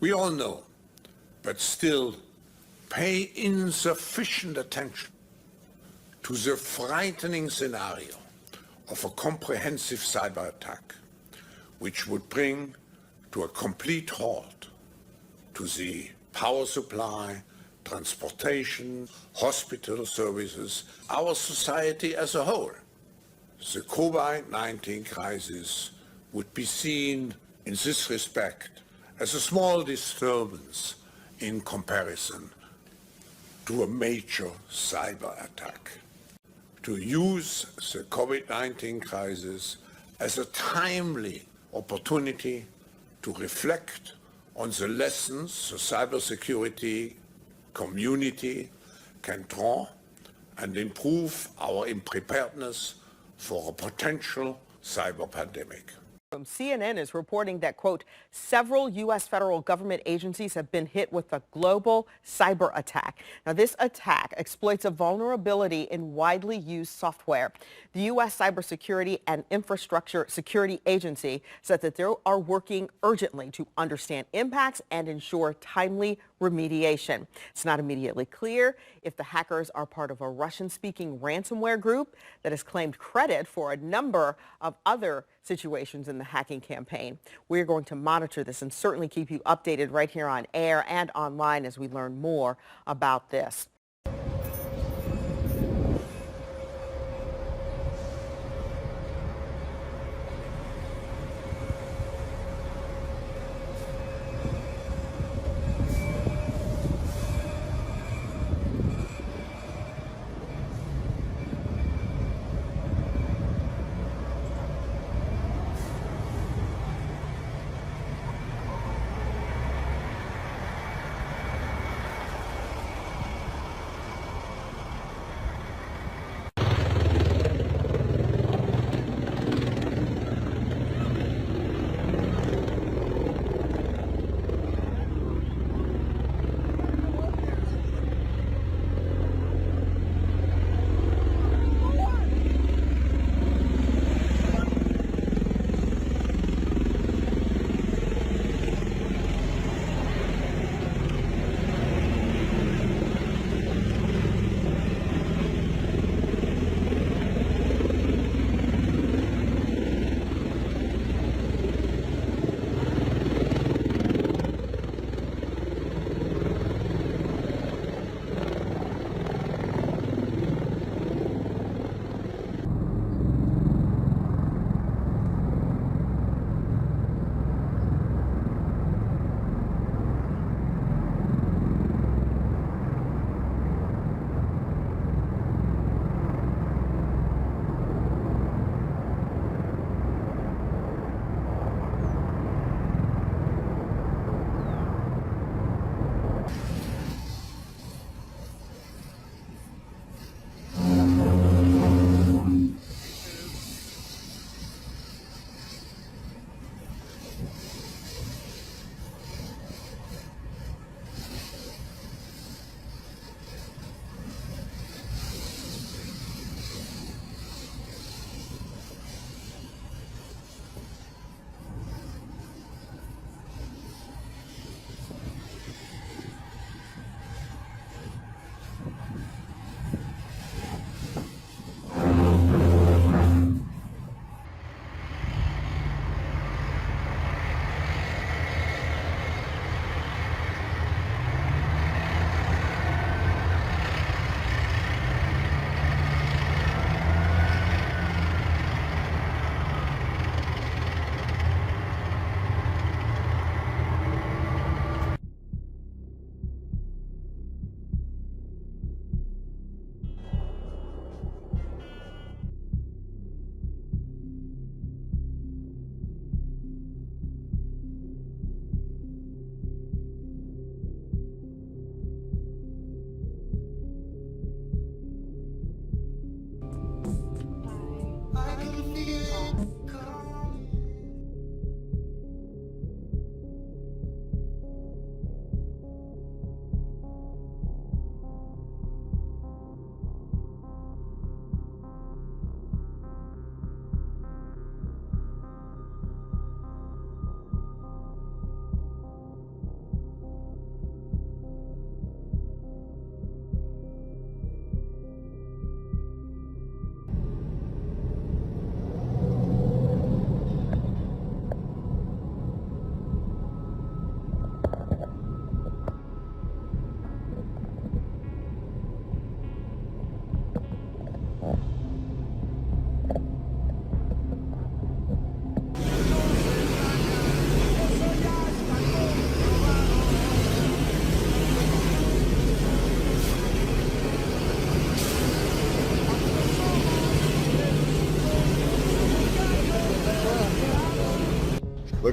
We all know, but still pay insufficient attention to the frightening scenario of a comprehensive cyber attack, which would bring to a complete halt to the power supply, transportation, hospital services, our society as a whole. The COVID-19 crisis would be seen in this respect as a small disturbance in comparison to a major cyber attack. To use the COVID-19 crisis as a timely opportunity to reflect on the lessons the cybersecurity community can draw and improve our preparedness for a potential cyber pandemic. CNN is reporting that, quote, several U.S. federal government agencies have been hit with a global cyber attack. Now, this attack exploits a vulnerability in widely used software. The U.S. Cybersecurity and Infrastructure Security Agency said that they are working urgently to understand impacts and ensure timely remediation. It's not immediately clear if the hackers are part of a Russian-speaking ransomware group that has claimed credit for a number of other situations in the hacking campaign. We're going to monitor this and certainly keep you updated right here on air and online as we learn more about this.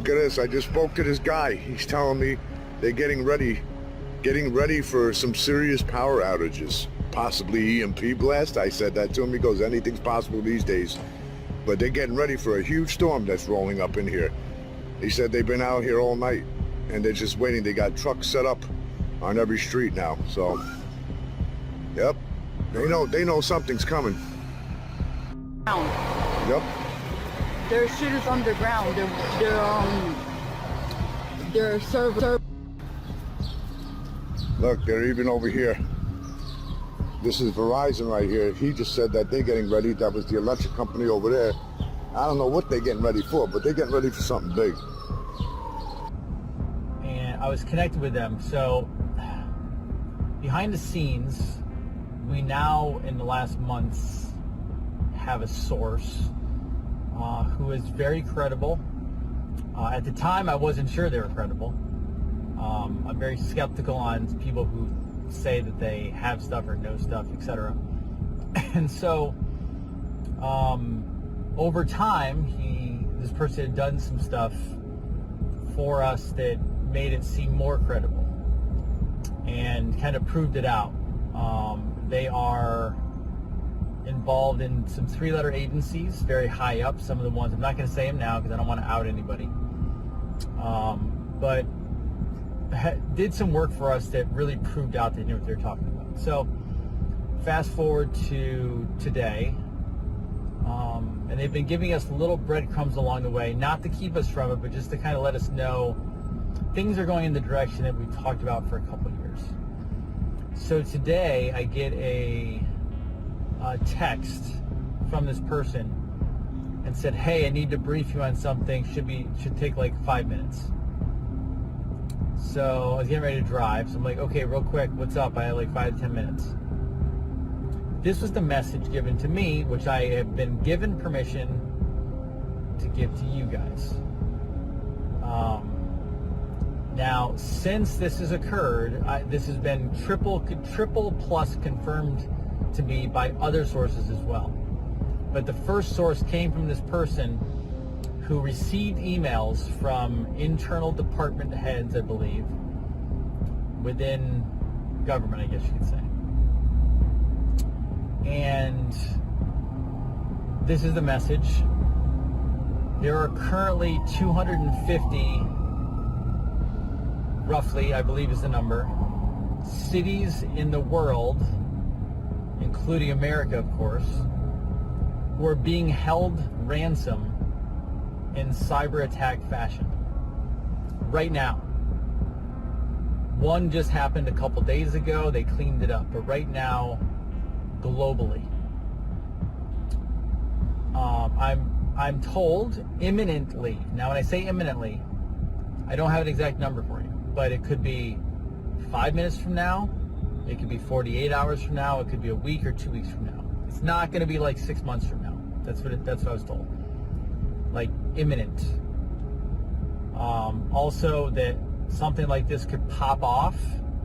Look at this. I just spoke to this guy. He's telling me they're getting ready for some serious power outages, possibly EMP blast. I said that to him. He goes, anything's possible these days. But they're getting ready for a huge storm that's rolling up in here. He said they've been out here all night and they're just waiting. They got trucks set up on every street now. So, yep, they know something's coming. Yep. Their shit is underground. Their server. Look, they're even over here. This is Verizon right here. He just said that they're getting ready. That was the electric company over there. I don't know what they're getting ready for, but they're getting ready for something big. And I was connected with them. So behind the scenes, we now, in the last months, have a source who is very credible. At the time, I wasn't sure they were credible. I'm very skeptical on people who say that they have stuff or know stuff, etc. And so, over time, this person had done some stuff for us that made it seem more credible and kind of proved it out. They are involved in some three-letter agencies, very high up. Some of the ones, I'm not going to say them now because I don't want to out anybody. But did some work for us that really proved out they knew what they were talking about. So fast forward to today, and they've been giving us little breadcrumbs along the way, not to keep us from it, but just to kind of let us know things are going in the direction that we've talked about for a couple of years. So today I get a text from this person and said, hey, I need to brief you on something. Should take like 5 minutes. So I was getting ready to drive. So I'm like, okay, real quick, what's up? I have like 5 to 10 minutes. This was the message given to me, which I have been given permission to give to you guys. Now, since this has occurred, this has been triple plus confirmed to me by other sources as well. But the first source came from this person who received emails from internal department heads, I believe, within government, I guess you could say. And this is the message. There are currently 250, roughly, I believe is the number, cities in the world, including America, of course, who are being held ransom in cyber attack fashion right now. One just happened a couple days ago. They cleaned it up, but right now, globally, I'm told imminently. Now, when I say imminently, I don't have an exact number for you, but it could be 5 minutes from now. It could be 48 hours from now. It could be a week or 2 weeks from now. It's not going to be like 6 months from now. That's what I was told. Like imminent. Also, that something like this could pop off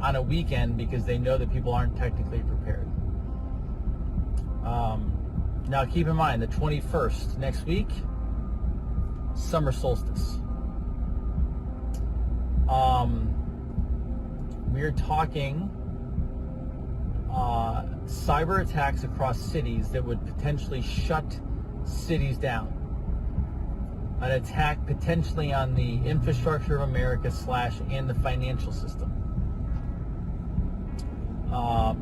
on a weekend because they know that people aren't technically prepared. Now, keep in mind, the 21st, next week, summer solstice. We're talking cyber attacks across cities that would potentially shut cities down. An attack potentially on the infrastructure of America / and the financial system.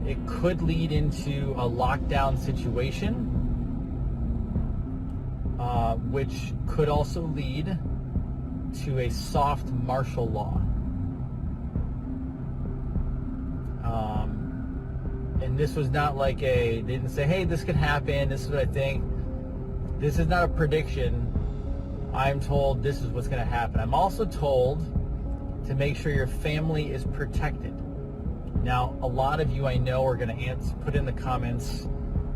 It could lead into a lockdown situation, which could also lead to a soft martial law. And this was not like they didn't say, hey, this could happen, this is what I think. This is not a prediction. I'm told this is what's going to happen. I'm also told to make sure your family is protected. Now, a lot of you I know are going to put in the comments,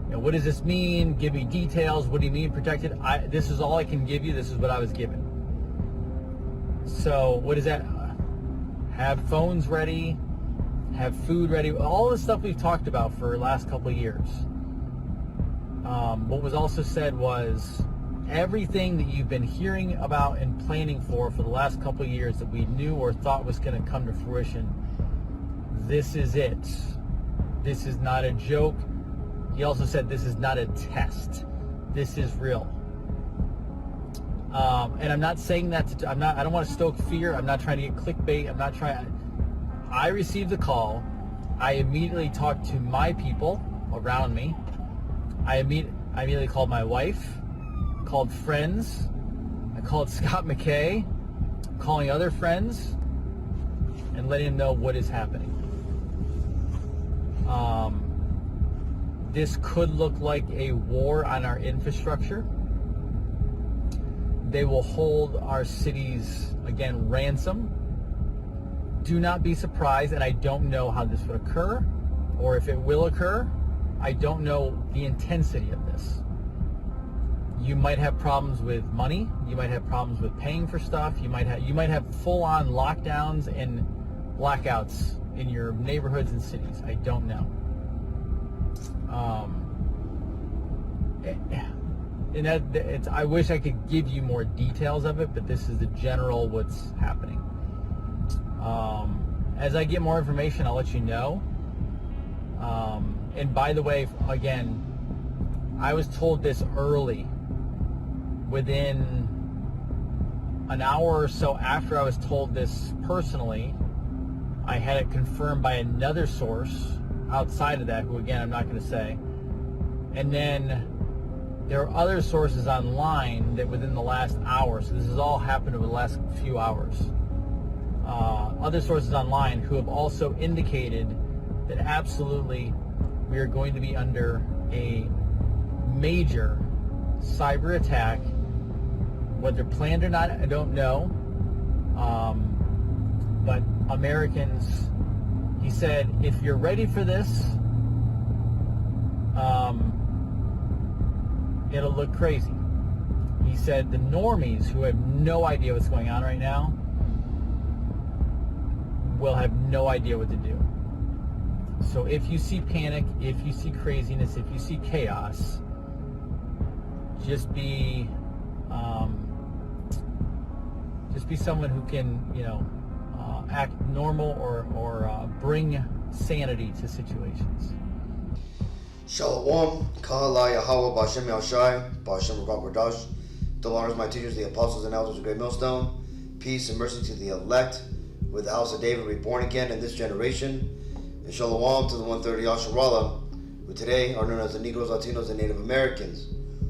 what does this mean? Give me details. What do you mean protected? This is all I can give you. This is what I was given. So what is that? Have phones ready, have food ready, all the stuff we've talked about for the last couple of years. What was also said was, everything that you've been hearing about and planning for the last couple of years that we knew or thought was going to come to fruition. This is it. This is not a joke. He also said this is not a test. This is real. And I'm not saying that I don't want to stoke fear. I'm not trying to get clickbait. I received the call. I immediately talked to my people around me. I immediately called my wife, called friends. I called Scott McKay, calling other friends, and letting them know what is happening. This could look like a war on our infrastructure. They will hold our cities, again, ransom. Do not be surprised, and I don't know how this would occur, or if it will occur. I don't know the intensity of this. You might have problems with money. You might have problems with paying for stuff. You might have full-on lockdowns and blackouts in your neighborhoods and cities. I don't know. And I wish I could give you more details of it, but this is the general what's happening. As I get more information, I'll let you know. And by the way, again, I was told this early. Within an hour or so after I was told this personally, I had it confirmed by another source outside of that, who again I'm not going to say. And then there are other sources online that within the last hour, so this has all happened over the last few hours, other sources online who have also indicated that absolutely we are going to be under a major cyber attack. Whether planned or not, I don't know. But Americans, he said, if you're ready for this, it'll look crazy. He said the normies who have no idea what's going on right now will have no idea what to do. So if you see panic, if you see craziness, if you see chaos, just be someone who can, act normal or bring sanity to situations. Shalom, Ka'ala Yahweh, Ba'Shem Yahshai, Ba'Shem Rakakwadash. The honors my teachers, the apostles and elders of Great Millstone. Peace and mercy to the elect, with the house of David reborn again in this generation. And Shalom to the 130 Yasharallah, who today are known as the Negroes, Latinos, and Native Americans,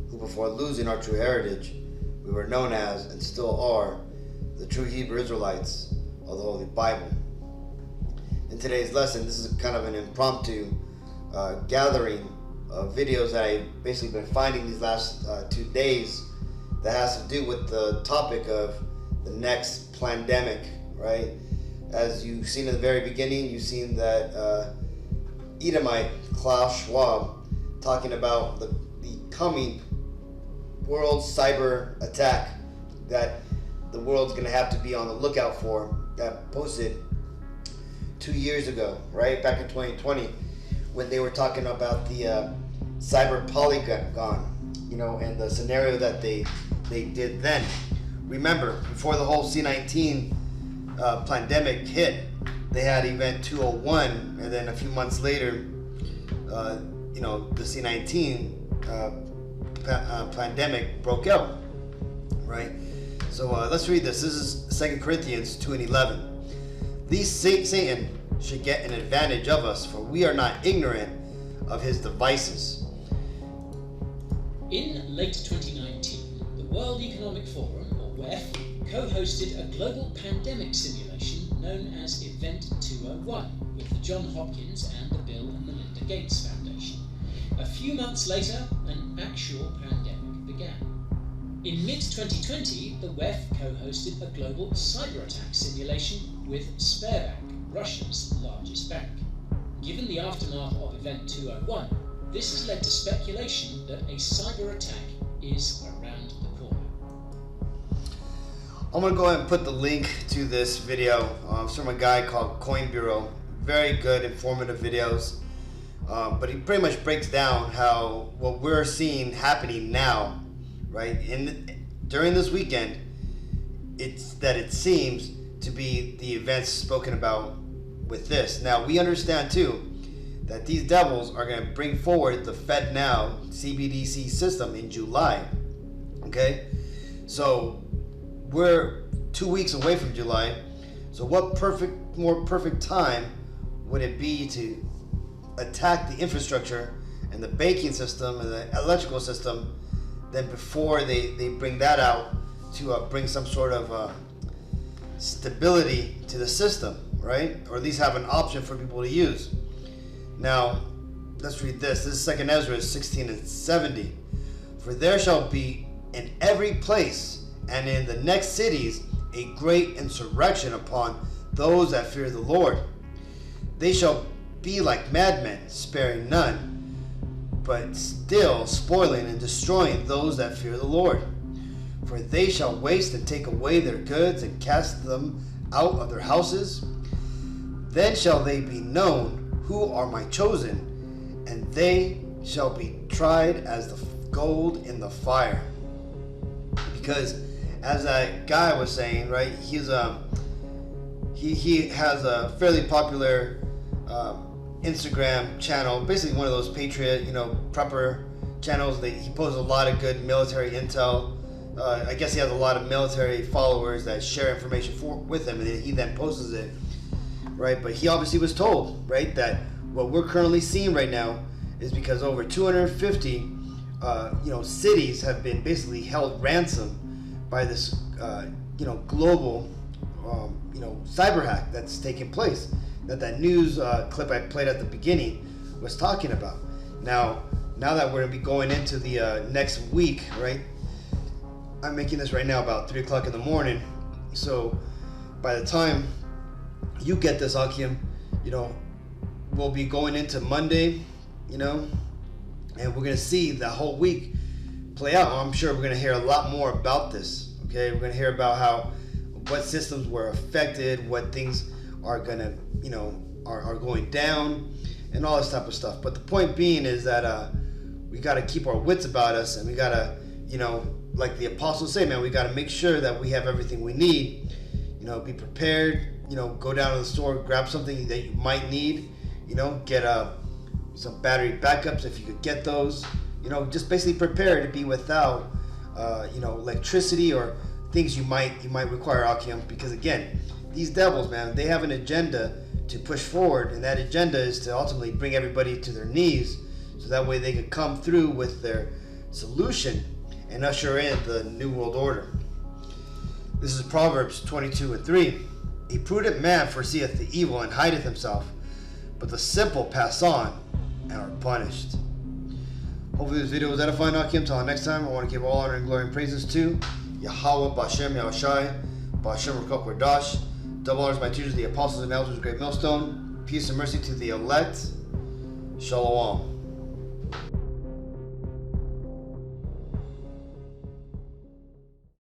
who before losing our true heritage, we were known as, and still are, the true Hebrew Israelites of the Holy Bible. In today's lesson, this is kind of an impromptu gathering of videos that I've basically been finding these last 2 days that has to do with the topic of the next pandemic, right? As you've seen in the very beginning, you've seen that Edomite Klaus Schwab talking about the coming world cyber attack that the world's going to have to be on the lookout for, that posted 2 years ago, right? Back in 2020, when they were talking about the cyber Polygon, and the scenario that they did then. Remember, before the whole C-19 pandemic hit, they had Event 201, and then a few months later, the C-19 pandemic broke out, right? So let's read this. This is 2 Corinthians 2:11. These Satan should get an advantage of us, for we are not ignorant of his devices. In late 2019, the World Economic Forum, or WEF, co-hosted a global pandemic simulation known as Event 201 with the John Hopkins and the Bill and Melinda Gates Foundation. A few months later, an actual pandemic began. In mid-2020, the WEF co-hosted a global cyber attack simulation with Sberbank, Russia's largest bank. Given the aftermath of Event 201, this has led to speculation that a cyber attack is around the corner. I'm going to go ahead and put the link to this video from a guy called Coin Bureau. Very good, informative videos. But he pretty much breaks down how what we're seeing happening now, right? During this weekend, it seems to be the events spoken about with this. Now, we understand too that these devils are going to bring forward the FedNow CBDC system in July. Okay? So we're 2 weeks away from July. So what more perfect time would it be to attack the infrastructure and the banking system and the electrical system than before they bring that out to bring some sort of stability to the system, right? Or at least have an option for people to use. Now, let's read this. This is 2 Ezra 16 and 70. For there shall be in every place and in the next cities a great insurrection upon those that fear the Lord. They shall be like madmen, sparing none, but still spoiling and destroying those that fear the Lord. For they shall waste and take away their goods and cast them out of their houses. Then shall they be known who are my chosen, and they shall be tried as the gold in the fire. Because as that guy was saying, right, he has a fairly popular Instagram channel, basically one of those patriot, prepper channels. He posts a lot of good military intel. I guess he has a lot of military followers that share information with him, and he then posts it, right? But he obviously was told, right, that what we're currently seeing right now is because over 250, cities have been basically held ransom by this, global, cyber hack that's taking place. That news clip I played at the beginning was talking about. Now that we're gonna be going into the next week, right? I'm making this right now about 3 o'clock in the morning. So by the time you get this, Akim, we'll be going into Monday, and we're gonna see the whole week play out. I'm sure we're gonna hear a lot more about this. Okay, we're gonna hear about what systems were affected, what things are gonna, are going down, and all this type of stuff. But the point being is that we gotta keep our wits about us, and we gotta, like the apostles say, man, we gotta make sure that we have everything we need. Be prepared. Go down to the store, grab something that you might need. Get some battery backups if you could get those. Just basically prepare to be without, electricity or things you might require, Akim. Because again, these devils, man, they have an agenda to push forward, and that agenda is to ultimately bring everybody to their knees, so that way they can come through with their solution and usher in the New World Order. This is Proverbs 22 and 3. A prudent man foreseeth the evil and hideth himself, but the simple pass on and are punished. Hopefully this video was edifying, Akim. Until next time, I want to give all honor and glory and praises to Yahweh, Bashem, Yahushai, Bashem, Rakok, Radash. Double honors my teachers, the apostles and elders of Great Millstone. Peace and mercy to the elect. Shalom.